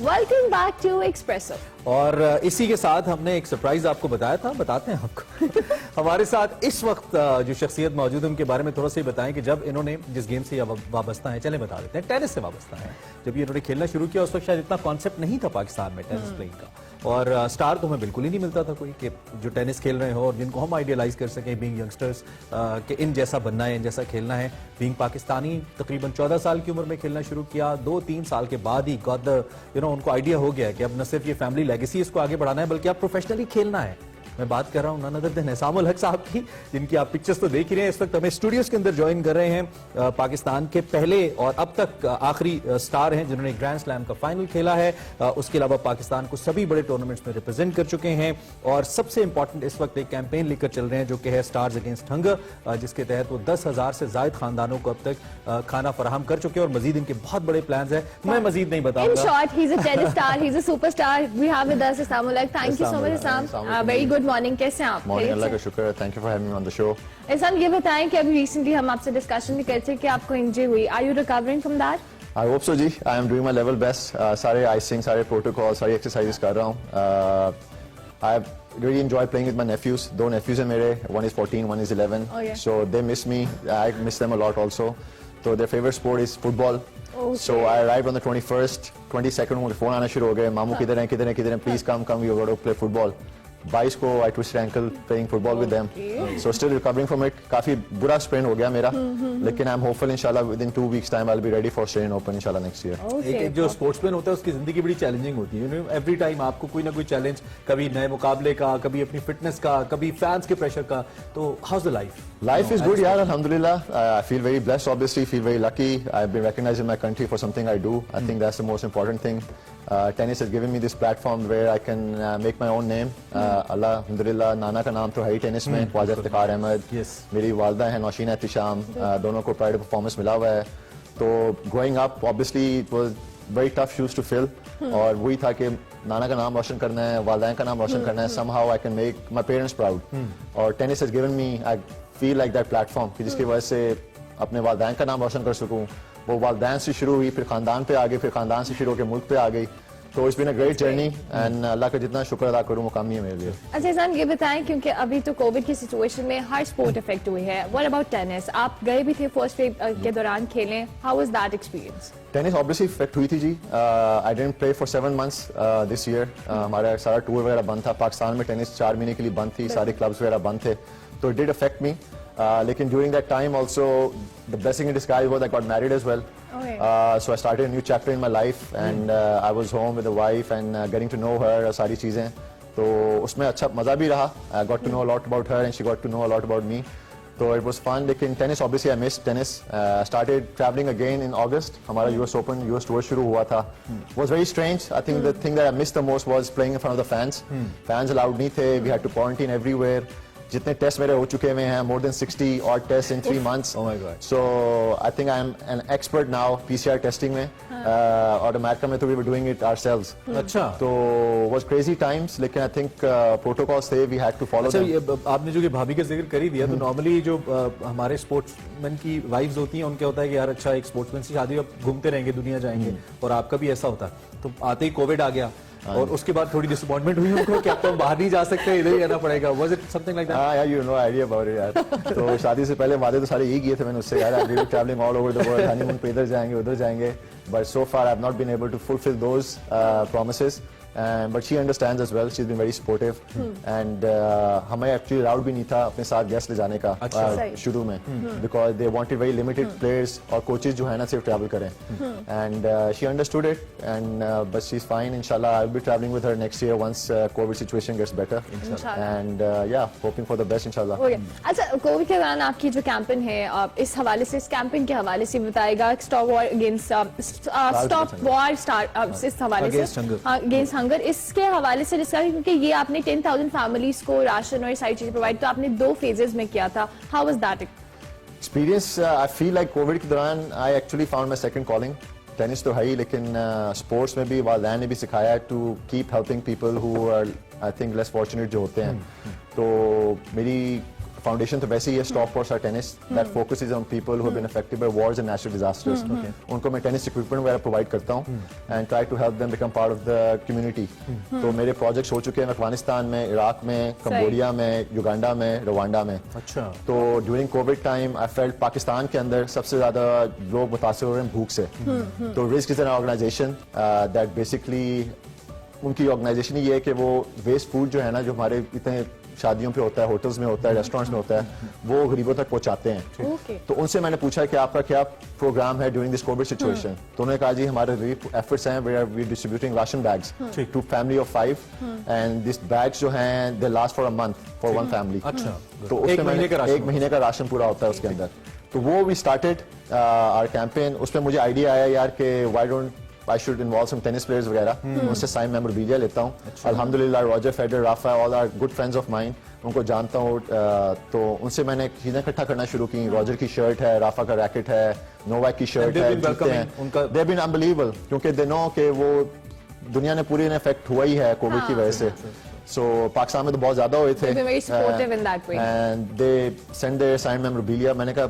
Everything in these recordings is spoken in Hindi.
Welcome back to espresso. और इसी के साथ हमने एक सरप्राइज आपको बताया था, बताते हैं आपको। हमारे साथ इस वक्त जो शख्सियत मौजूद है उनके बारे में थोड़ा सा ही बताएं कि जब इन्होंने जिस गेम से वाबस्ता है, चले बता देते हैं, टेनिस से वाबस्ता है। जब ये इन्होंने खेलना शुरू किया उस वक्त शायद इतना कॉन्सेप्ट नहीं था पाकिस्तान में टेनिस प्लेइंग का, और स्टार तो हमें बिल्कुल ही नहीं मिलता था कोई कि जो टेनिस खेल रहे हो और जिनको हम आइडियलाइज कर सकें बीइंग यंगस्टर्स कि इन जैसा बनना है, इन जैसा खेलना है। बीइंग पाकिस्तानी तकरीबन 14 साल की उम्र में खेलना शुरू किया, 2-3 साल के बाद ही गॉट द उनको आइडिया हो गया कि अब न सिर्फ ये फैमिली लेगेसी इसको आगे बढ़ाना है बल्कि अब प्रोफेशनली खेलना है। मैं बात कर रहा हूं none other than इसाम ul Haq साहब की, जिनकी आप पिक्चर्स तो देख ही रहे हैं। इस वक्त हमें स्टूडियोज के अंदर ज्वाइन कर रहे हैं पाकिस्तान के पहले और अब तक आखिरी स्टार हैं जिन्होंने ग्रैंड स्लैम का फाइनल खेला है। उसके अलावा पाकिस्तान को सभी बड़े टूर्नामेंट्स में रिप्रेजेंट कर चुके हैं और सबसे इंपॉर्टेंट इस वक्त एक कैंपेन लेकर चल रहे हैं जो कि है स्टार्स अगेंस्ट हंगर, जिसके तहत वो 10,000 से ज्यादा खानदानों को अब तक खाना फराहम कर चुके हैं और मजीद इनके बहुत बड़े प्लान्स हैं। मैं मजीद नहीं बताऊंगा। In short, he's a tennis star, he's a superstar. We have with us Isam ul Haq. Thank you so much, Isam. Very good morning. कैसे हैं आप? मॉर्निंग, अल्लाह का शुक्र है। Thank you for having me on the show. इसान ये बताएं कि अभी रिसेंटली हम आपसे डिस्कशन भी करते थे कि आपको इंजरी हुई। Are you recovering from that? I hope so जी। I am doing my level best. सारे आइसिंग, सारे प्रोटोकॉल, सारी एक्सरसाइजेस कर रहा हूँ। आई really enjoy playing with my nephews. दो nephews हैं मेरे, one is 14, one is 11. Oh, yeah. So they miss me. I miss them a lot also. So their favorite sport is football. Okay. So I arrived on the 21st. 22nd मुझे फोन आना शुरू हो गए, मामू किधर हैं, किधर हैं, किधर हैं, please come, we got to play football. 22 को I twisted ankle playing football with them. So still recovering from it. काफी बुरा sprain हो गया मेरा, लेकिन I'm hopeful इंशाल्लाह within 2 weeks time I'll be ready for Australian Open इंशाल्लाह next year. एक जो स्पोर्ट्समैन होता है उसकी जिंदगी बड़ी चैलेंजिंग होती है। एवरी टाइम आपको कोई ना कोई चैलेंज, कभी नए मुकाबले का, कभी अपनी फिटनेस का, कभी फैंस के प्रेशर का। तो house the life? Life is good, yaar, alhamdulillah. I feel very blessed, obviously, feel very lucky. I've been recognized in my country for something I do. I think that's the most important thing. Tennis has given me this platform where I can make my own name. Allah, alhamdulillah, नाना का नाम तो है ही टेनिस में, ख्वाजा इफ्तिखार अहमद, मेरी वालदा है नौशीन एहतिशाम, दोनों को प्राइड परफॉर्मेंस मिला हुआ है। तो growing up, obviously, it was very tough shoes to fill. और वही था कि नाना का नाम रोशन करना है, वालदैन का नाम रोशन करना है, somehow I can make my parents proud. और tennis has given me, I feel like that platform कि जिसकी वजह से अपने वालदैन का नाम रोशन कर सकूं। वो वालदैन से शुरू हुई, फिर खानदान पे आ गई, फिर खानदान से शुरू होकर मुल्क पे आ गई। तो it's been a great journey and Allah का जितना शुक्र अदा करूं वो कम ही है मेरे लिए। अच्छा इसान ये बताएं, क्योंकि अभी तो कोविड की सिचुएशन में हर स्पोर्ट इफेक्ट हुई है। What about tennis? आप गए भी थे फर्स्ट वेव के दौरान खेलें, how was that experience? Tennis obviously effect हुई थी जी। I didn't play for 7 months this year. हमारा सारा टूर वगैरह बंद था, पाकिस्तान में टेनिस 4 महीने के लिए बंद थी, सारे क्लब्स वगैरह बंद थे, तो इट डिड अफेक्ट मी। लेकिन during that time also the blessing in disguise was I got married as well. So I started a new chapter in my life and I was home with a wife and getting to know her, सारी चीजें, तो उसमें अच्छा मजा भी रहा. I got to know a lot about her and she got to know a lot about me. So it was fun. लेकिन tennis obviously I missed tennis. Started traveling again in August. हमारा US Open, US Tour शुरू हुआ था. Was very strange. I think the thing that I missed the most was playing in front of the fans. Fans allowed नहीं थे. We had to quarantine everywhere. जितने टेस्ट मेरे हो चुके हुए हैं, more than 60 odd tests in 3 months. Oh my God. So I think I am an expert now PCR testing में. और अमेरिका में तो we were doing it ourselves. अच्छा. तो was crazy times, लेकिन I think protocols थे, we had to follow them. अच्छा, आपने जो कि भाभी का जिक्र कर ही दिया, तो नॉर्मली जो हमारे स्पोर्ट्समैन की वाइफ्स होती हैं उनका होता है कि यार अच्छा एक स्पोर्ट्समैन से शादी, अब घूमते रहेंगे, दुनिया जाएंगे, और आपका भी ऐसा होता है। तो आते ही कोविड आ गया और उसके बाद थोड़ी डिसअपॉइंटमेंट हुई उनको कि अब तो बाहर नहीं जा सकते, इधर ही रहना पड़ेगा। Was it something like that? हाँ यार, you know idea about it यार। तो शादी से पहले वादे तो सारे यही किए थे मैंने उससे, यार I will travelling all over the world, honeymoon पे इधर जाएंगे उधर जाएंगे, but so far I have not been able to fulfil those promises. But she understands as well. She's been very supportive. And हमें actually allowed भी नहीं था अपने साथ गेस्ट ले जाने का शुरू में, because they wanted very limited players और coaches जो है ना सिर्फ travel करें. And she understood it. And but she's fine. Inshallah, I'll be traveling with her next year once COVID situation gets better. And yeah, hoping for the best inshallah. Okay. अच्छा, कोविड के दौरान आपकी जो कैंपेन है, इस हवाले से, इस कैंपेन के हवाले से बताएगा, stop war against stop war start, इस हवाले से अगेंस्ट हंगर, इसके हवाले से डिस्कस, क्योंकि ये आपने 10,000 फैमिलीज को राशन और सारी चीजें प्रोवाइड, तो आपने 2 phases में किया था. How was that experience? I feel like Covid के दौरान I actually found my second calling. Tennis तो है ही, लेकिन स्पोर्ट्स में भी वालदैन ने भी सिखाया to keep helping people who are I think less fortunate जो होते हैं. तो मेरी फाउंडेशन तो वैसे ही है stop wars tennis that focuses on people who have been affected by wars and natural disasters. उनको मैं टेनिस इक्विपमेंट वगैरह प्रोवाइड करता हूँ and try to help them become part of the community. तो मेरे प्रोजेक्ट्स हो चुके हैं अफगानिस्तान में, इराक में, कंबोडिया में, युगांडा में, रवांडा में। अच्छा। तो during Covid time I felt Pakistan के अंदर सबसे ज्यादा लोग मुतासिर हो रहे हैं भूख से। तो risk is an organization that basically उनकी ऑर्गेनाइजेशन ही है कि वो वेस्ट फूड जो है ना, जो हमारे इतने शादियों पे होता है, होटल्स में होता है, रेस्टोरेंट्स में होता है, वो गरीबों तक पहुंचाते हैं। Okay. तो उनसे मैंने पूछा कि आपका क्या प्रोग्राम है ड्यूरिंग दिस कोविड सिचुएशन। तो उन्होंने कहा जी हमारे रिलीफ एफर्ट्स हैं, we are distributing ration bags to family of 5 and this bags जो हैं they last for a month for one family. अच्छा। तो उसमें एक महीने का राशन पूरा होता है उसके अंदर। तो वो वी स्टार्टेड आवर कैंपेन। उसमें मुझे आइडिया आया यार कि why don't I should involve some tennis players वगैरह, उनसे साइन मेमोरेबिलिया लेता हूँ। अल्हम्दुलिल्लाह Roger Federer, Rafa, all are good friends of mine, उनको जानता हूँ। तो उनसे मैंने चीजें इकट्ठा करना शुरू की। रॉजर की शर्ट है, राफा का रैकेट है, नोवाक की शर्ट है, जूते हैं। दे हैव बीन अनबिलीवेबल क्योंकि दे नो कि वो दुनिया ने पूरी इफेक्ट हुआ ही है कोविड की वजह से। So पाकिस्तान में तो बहुत ज्यादा हुए थे and they send their sign memorabilia. मैंने कहा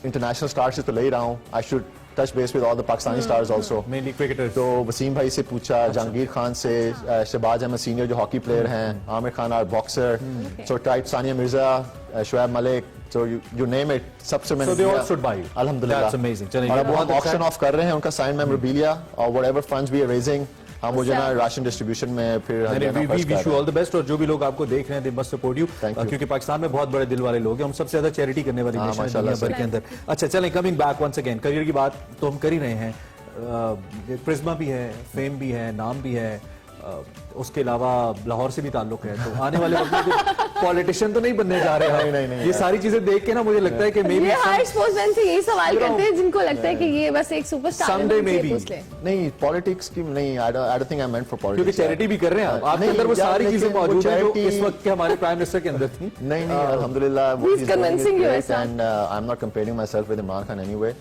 इंटरनेशनल स्टार से तो ले ही रहा हूँ, I should touch base with all the Pakistani stars also, mainly cricketers. तो वसीम भाई से पूछा, जहांगीर खान से, शहबाज अहमद सीनियर जो हॉकी प्लेयर हैं, Aamir Khan or boxer, so tight, Sania Mirza, Shoaib Malik, so you name it, सबसे मैंने So they all stood by you. अल्हम्दुलिल्लाह। That's amazing. चलिए, और अब बहुत हम अच्छा ऑक्शन ऑफ कर रहे हैं उनका साइन मेमोरेबिलिया और whatever funds we are raising, हम मुझे ना राशन डिस्ट्रीब्यूशन में फिर we wish you all the best. और जो भी लोग आपको देख रहे हैं दे मस्ट सपोर्ट यू, क्योंकि पाकिस्तान में बहुत बड़े दिल वाले लोग हैं। हम सबसे ज्यादा चैरिटी करने वाली नेशन है दुनिया भर के अंदर। अच्छा चलें, coming back once again, career की बात तो हम कर ही रहे हैं। प्रिज्मा भी है, फेम भी है, नाम भी है, उसके अलावा लाहौर से भी ताल्लुक है। तो आने वाले वक्त में पॉलिटिशियन तो नहीं बनने जा रहे हैं। नहीं, ये सारी चीजें देख के ना मुझे लगता है कि मे बी हर स्पोर्ट्समैन से यही सवाल करते हैं जिनको लगता है कि ये बस एक सुपरस्टार है, Someday maybe. पूछ ले। नहीं पॉलिटिक्स की नहीं, I don't think I meant for क्योंकि पॉलिटिक्स। चैरिटी भी कर रहे हैं आप, आपके अंदर वो सारी चीजें मौजूद हैं जो इस वक्त के हमारे प्राइम मिनिस्टर के अंदर थी। नहीं अल्हम्दुलिल्लाह He's convincing you, Islam. And I am not comparing myself with Imran Khan anyway,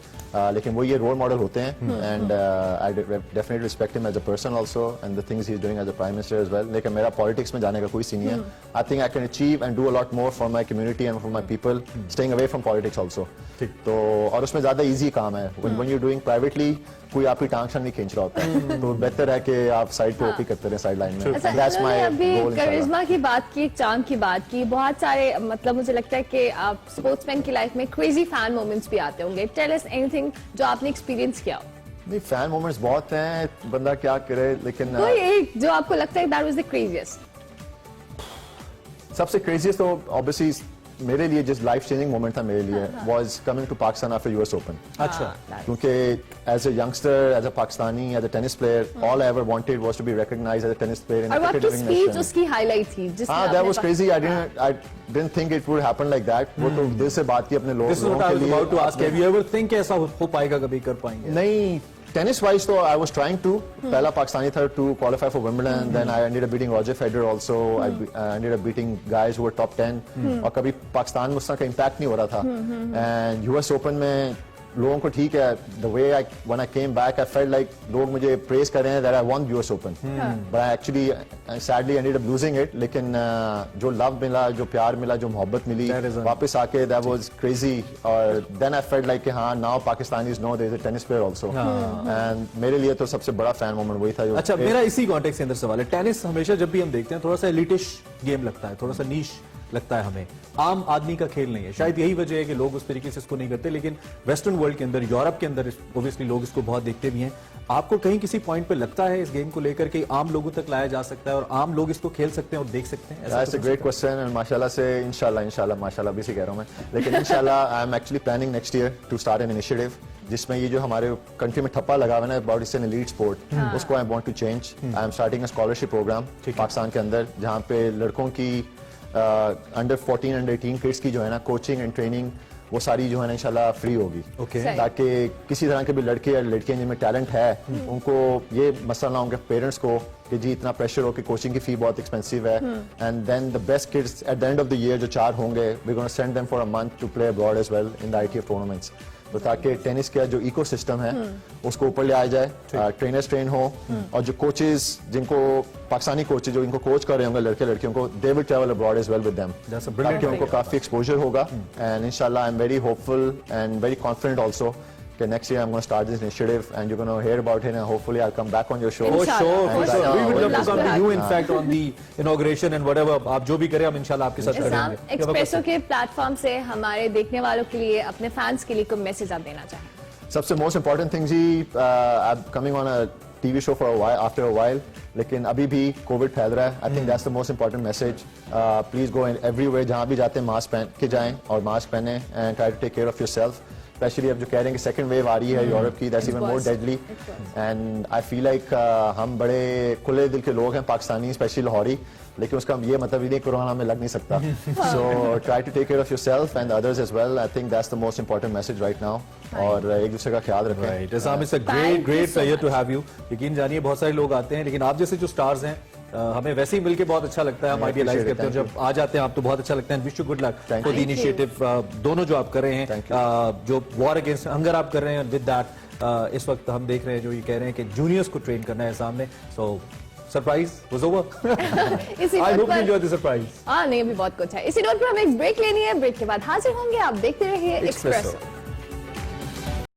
लेकिन वो ये रोल मॉडल होते हैं and I definitely respect him as a person also and the things he is doing as a prime minister as well. लेकिन मेरा पॉलिटिक्स में जाने का कोई सीन नहीं है। I think I can achieve and do a lot more for my community and for my people staying away from politics also. तो और उसमें ज्यादा इजी काम है। व्हेन यू डूइंग प्राइवेटली कोई आपकी टांग शांग नहीं खींच रहा होता है, तो बेहतर है कि आप साइड पे ओपी करते रहे साइड लाइन में। अच्छा, दैट्स माय अभी गोल। करिश्मा की बात की, चाम की बात की, बहुत सारे मतलब मुझे लगता है कि आप स्पोर्ट्समैन की लाइफ में क्रेजी फैन मोमेंट्स भी आते होंगे। टेल अस एनीथिंग जो आपने एक्सपीरियंस किया हो। नहीं फैन मोमेंट्स बहुत हैं, बंदा क्या करे, लेकिन कोई एक जो आपको लगता है दैट वाज द क्रेजीएस्ट। सबसे क्रेजीस्ट तो ऑब्वियसली मेरे लिए जिस लाइफ चेंजिंग मोमेंट था मेरे लिए was coming to Pakistan after US Open. अच्छा। क्योंकि as a youngster, as a Pakistani, as a tennis player, all I ever wanted was to be recognised as a tennis player in और अ आपकी क्रिकेटिंग स्पीच नेशन। उसकी हाईलाइट थी जिसमें हाँ, that was crazy. I didn't think it would happen like that. वो तो दिल से बात की अपने This is लोगों what I के was लिए। about to ask. Have you ever think ऐसा हो पाएगा, कभी कर पाएंगे? नहीं, टेनिस वाइज तो आई वाज ट्राइंग टू, पहला पाकिस्तानी था to qualify for Wimbledon, then I ended up beating Roger Federer also, I ended up beating guys who were top 10 और कभी पाकिस्तान में उसका इम्पैक्ट नहीं हो रहा था। एंड यूएस ओपन में लोगों को ठीक है, the way I when I came back I felt like लोग मुझे प्रेज कर रहे हैं that I won US Open, but I actually sadly ended up losing it. लेकिन जो लव मिला, जो प्यार मिला, जो मोहब्बत मिली वापस आके, दैट वाज क्रेजी। और देन आई फेल्ट लाइक हाँ now Pakistanis know there is a tennis player also, and मेरे लिए तो सबसे बड़ा फैन मोमेंट वही था। अच्छा, मेरा इसी कॉन्टेक्स्ट के अंदर सवाल है। टेनिस हमेशा जब भी हम देखते हैं थोड़ा सा एलिटिश गेम लगता है, थोड़ा सा नीश लगता है हमें, आम आदमी का खेल नहीं है। शायद यही वजह है कि लोग उस तरीके से इसको नहीं करते। लेकिन वेस्टर्न वर्ल्ड के अंदर, यूरोप के अंदर ओब्वियसली लोग इसको बहुत देखते भी हैं। आपको कहीं किसी पॉइंट पे लगता है इस गेम को लेकर के आम लोगों तक लाया जा सकता है और आम लोग इसको खेल सकते हैं और देख सकते हैं? That's a great question and माशाल्लाह से इंशाल्लाह माशाल्लाह भी से कह रहा हूं मैं, लेकिन इंशाल्लाह I am actually planning next year to start an initiative जिसमें ये जो हमारे कंट्री में ठप्पा लगा हुआ है ना about it's an elite sport, उसको I want to change. I am starting a scholarship program Pakistan के अंदर जहां पे लड़कों की अंडर 14 अंडर 18 किड्स की जो है ना कोचिंग एंड ट्रेनिंग वो सारी जो है ना इंशाल्लाह फ्री होगी, ताकि किसी तरह के भी लड़के या लड़कियां जिनमें टैलेंट है उनको ये मसला ना उनके पेरेंट्स को कि जी इतना प्रेशर हो कि कोचिंग की फी बहुत एक्सपेंसिव है। And then the best kids at the end of the year जो 4 होंगे we gonna send them for a month to play abroad as well in the ITF tournaments. तो ताकि टेनिस का जो इकोसिस्टम है उसको ऊपर ले आया जाए, ट्रेनर्स ट्रेन हो, और जो कोचेस जिनको पाकिस्तानी कोचेस जो इनको कोच कर रहे होंगे लड़के लड़कियों को, they will travel abroad as well with them, That's a brilliant ताकि उनको काफी एक्सपोजर होगा। एंड इंशाल्लाह I am very hopeful and very confident also कि next year I'm going to start this initiative and you're going to hear about it and hopefully I'll come back on your show. For Inshallah, sure, for for sure. sure. We would love to Love come to to have you, you. in fact, on the inauguration and whatever. आप जो भी करें हम इंशाल्लाह आपके साथ इस्लाम करेंगे। एक्सप्रेसो के प्लेटफॉर्म से हमारे देखने वालों के लिए, अपने फैंस के लिए कोई मैसेज आप देना चाहें? सबसे मोस्ट इम्पॉर्टेंट थिंग जी, I am coming on a TV show for after a while, लेकिन अभी भी कोविड फैल रहा है। I think that's the most important message. Please go everywhere, जहाँ भी जाते हैं मास्क पहन के जाएं और मास्क पहने and try to take care of yourself. Especially अब जो कह रहे हैं कि सेकंड वेव आ रही है यूरोप की, that's even more deadly and I feel like हम बड़े खुले दिल के लोग हैं पाकिस्तानी, स्पेशली लाहौरी, लेकिन उसका ये मतलब ही नहीं कोरोना में लग नहीं सकता। So try to take care of yourself and others as well. I think that's the most important message right now, और एक दूसरे का ख्याल रखें। Right. Isam, it's a Thank you great so pleasure to much. have you. यकीन जानिए बहुत सारे लोग आते हैं, लेकिन आप जैसे जो स्टार्स हैं हमें वैसे ही मिलके बहुत अच्छा लगता है। हम आइडियलाइज appreciate it. करते हैं, जब आ जाते हैं आप तो बहुत अच्छा लगता है। Wish you good luck Thank for the you. Initiative दोनों जो आप कर रहे हैं, Thank you. जो वॉर अगेंस्ट हंगर आप कर रहे हैं, विद दैट इस वक्त हम देख रहे हैं जो ये कह रहे हैं कि जूनियर्स को ट्रेन करना है सामने। So surprise was over. इसी आई नोट होप यू पर एंजॉय द सरप्राइज। नहीं, अभी बहुत कुछ है। इसी नोट पर हमें एक ब्रेक लेनी है, ब्रेक के बाद हाजिर होंगे। आप देखते रहिए Expresso. एक्सप्रेसो।